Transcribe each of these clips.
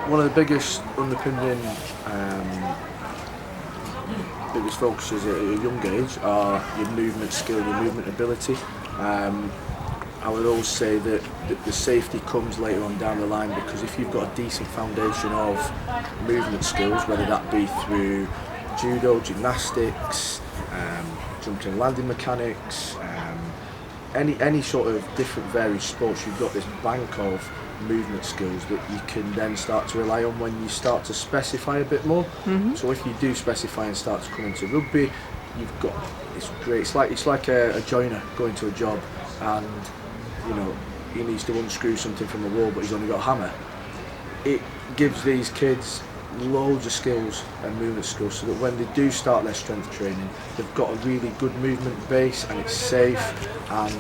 one of the biggest underpinning, biggest focuses at a young age are your movement skill, your movement ability. I would always say that the safety comes later on down the line, because if you've got a decent foundation of movement skills, whether that be through judo, gymnastics, jumping and landing mechanics, any sort of different varied sports, you've got this bank of movement skills that you can then start to rely on when you start to specify a bit more. So if you do specify and start to come into rugby, you've got, it's great. It's like a joiner going to a job, and he needs to unscrew something from the wall, but he's only got a hammer. It gives these kids loads of skills and movement skills, so that when they do start their strength training, they've got a really good movement base, and it's safe, and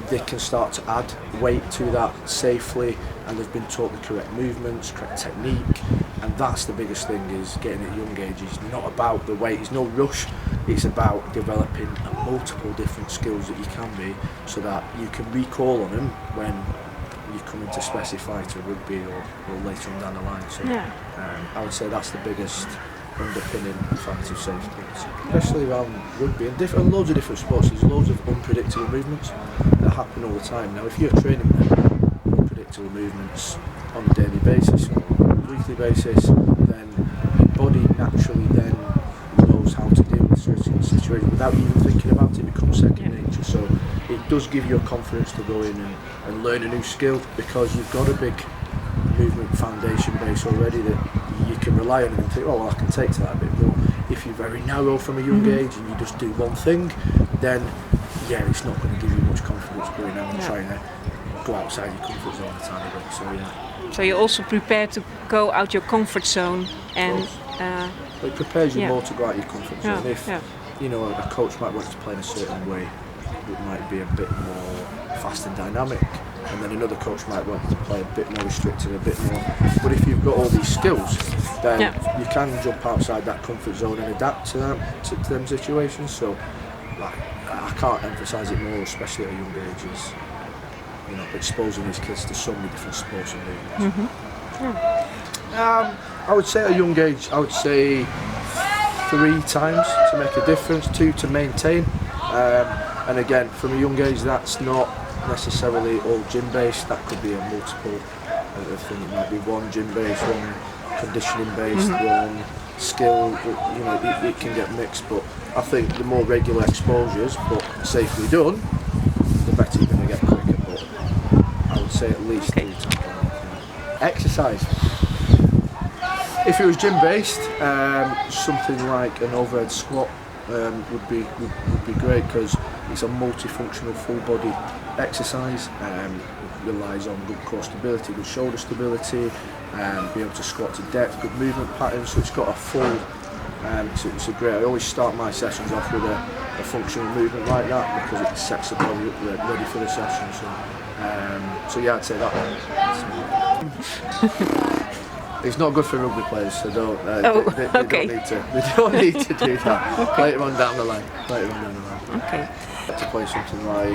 they can start to add weight to that safely, and they've been taught the correct movements, correct technique. And that's the biggest thing, is getting at a young age. It's not about the weight, it's no rush, it's about developing multiple different skills that you can be, so that you can recall on them when you come in to specify to rugby or later on down the line. So I would say that's the biggest underpinning factor of safety, especially around rugby and loads of different sports. There's loads of unpredictable movements that happen all the time. Now, if you're training them unpredictable movements on a daily basis or a weekly basis, then your body naturally then knows how to deal with certain situations without even thinking about it. It becomes second nature. So it does give you a confidence to go in and learn a new skill, because you've got a big movement foundation base already that you can rely on and think, oh, well, I can take to that a bit more. If you're very narrow from a young age and you just do one thing, then it's not going to give you much confidence going out and trying to go outside your comfort zone a tiny bit. So you're also prepared to go out your comfort zone, and it prepares you more to go out your comfort zone. If a coach might want to play in a certain way, it might be a bit more fast and dynamic, and then another coach might want to play a bit more restricted, a bit more. But if you've got all these skills, then you can jump outside that comfort zone and adapt to them situations. So I can't emphasise it more, especially at a young age, is exposing these kids to so many different sports and movements. I would say at a young age, I would say 3 times to make a difference, 2 to maintain. And again, from a young age, that's not necessarily all gym-based. That could be a multiple of things. It might be one gym-based, one conditioning-based, one skill. It can get mixed. But I think the more regular exposures, but safely done, the better you're going to get quicker. But I would say at least 3 times. Exercise. If it was gym-based, something like an overhead squat would be great, because it's a multifunctional full body exercise. It relies on good core stability, good shoulder stability, be able to squat to depth, good movement patterns. So it's got a full. It's a great. I always start my sessions off with a functional movement like that, because it sets the body up ready for the session. So I'd say that one. It's not good for rugby players, so don't. They don't need to do that. Later on down the line. Okay. To play something like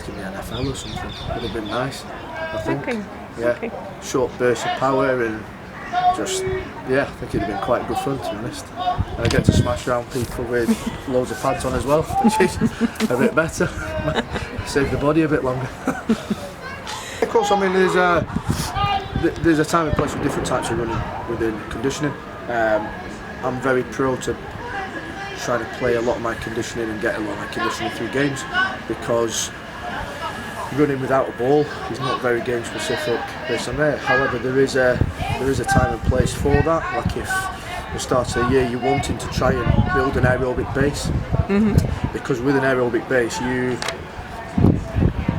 in the NFL or something would have been nice, I think. Short bursts of power, and just I think it'd have been quite good fun, to be honest. And I get to smash around people with loads of pads on as well, which is a bit better. Save the body a bit longer. Of course, I mean, there's a time and place for different types of running within conditioning. I'm very pro to try to play a lot of my conditioning and get a lot of my conditioning through games, because running without a ball is not very game specific based on there. However, there is a time and place for that. Like if the start of the year you're wanting to try and build an aerobic base, because with an aerobic base,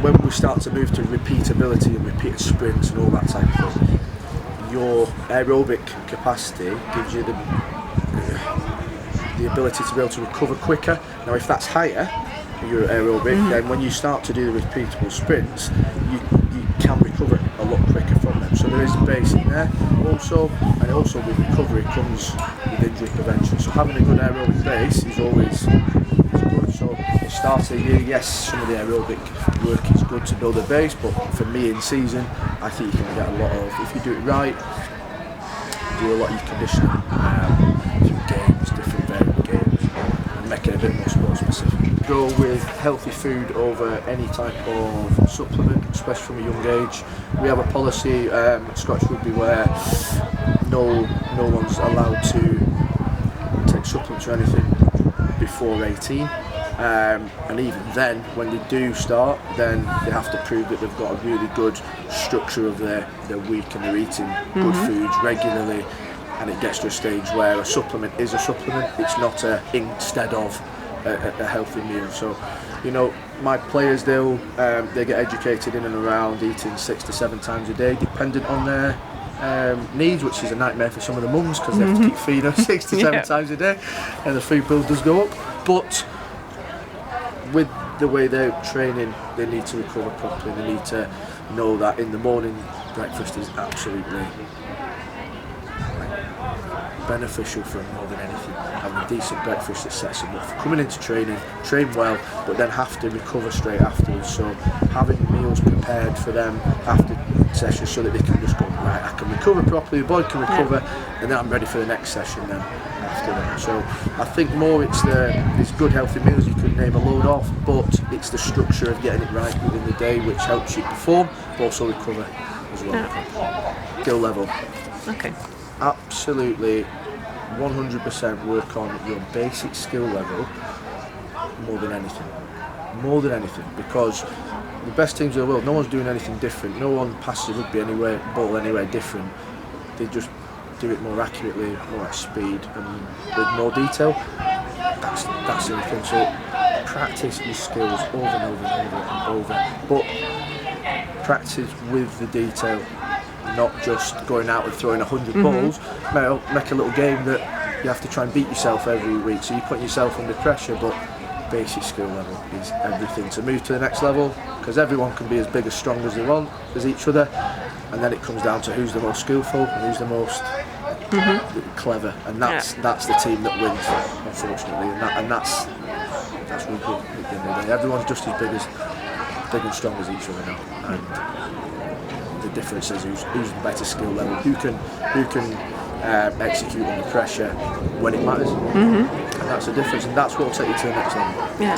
when we start to move to repeatability and repeated sprints and all that type of thing, your aerobic capacity gives you the ability to be able to recover quicker. Now, if that's higher, your aerobic, then when you start to do the repeatable sprints, you can recover a lot quicker from them. So there is a base in there also, and also with recovery comes with injury prevention. So having a good aerobic base is always good. So it's start of the year, yes, some of the aerobic work is good to build a base, but for me in season, I think you can get a lot of, if you do it right, do a lot of your conditioning through games, different varied games, and make it a bit more sport specific. Go with healthy food over any type of supplement, especially from a young age. We have a policy at Scottish Rugby where no one's allowed to take supplements or anything before 18. And even then, when they do start, then they have to prove that they've got a really good structure of their week and they're eating good foods regularly, and it gets to a stage where a supplement is a supplement, it's not instead of a healthy meal. So, you know, my players, they get educated in and around eating 6 to 7 times a day, dependent on their needs, which is a nightmare for some of the mums because they have to keep feeding them 6 to 7 times a day, and the food bill does go up. But with the way they're training, they need to recover properly. They need to know that in the morning, breakfast is absolutely beneficial for them more than anything. Having a decent breakfast that sets them up for coming into training, train well, but then have to recover straight afterwards. So having meals prepared for them after sessions so that they can just go, right, I can recover properly, the body can recover, and then I'm ready for the next session then after that. So I think more it's good healthy meals, you could name a load off, but it's the structure of getting it right within the day which helps you perform, but also recover as well. Yeah. Skill level. Okay. Absolutely 100% work on your basic skill level more than anything, because the best teams in the world, no one's doing anything different, no one passes rugby ball anywhere different, they just do it more accurately, more at speed and with more detail. That's the only thing. So practice your skills over and over and over and over, but practice with the detail, not just going out and throwing 100 balls. Make a little game that you have to try and beat yourself every week, so you put yourself under pressure, but basic skill level is everything to move to the next level, because everyone can be as big, as strong as they want as each other, and then it comes down to who's the most skillful and who's the most clever, and that's the team that wins, unfortunately, and that's rugby at the end of the day. Everyone's just as big and strong as each other now, and the difference is who's the better skill level, who can execute under pressure when it matters, and that's the difference, and that's what will take you to the next level. Yeah.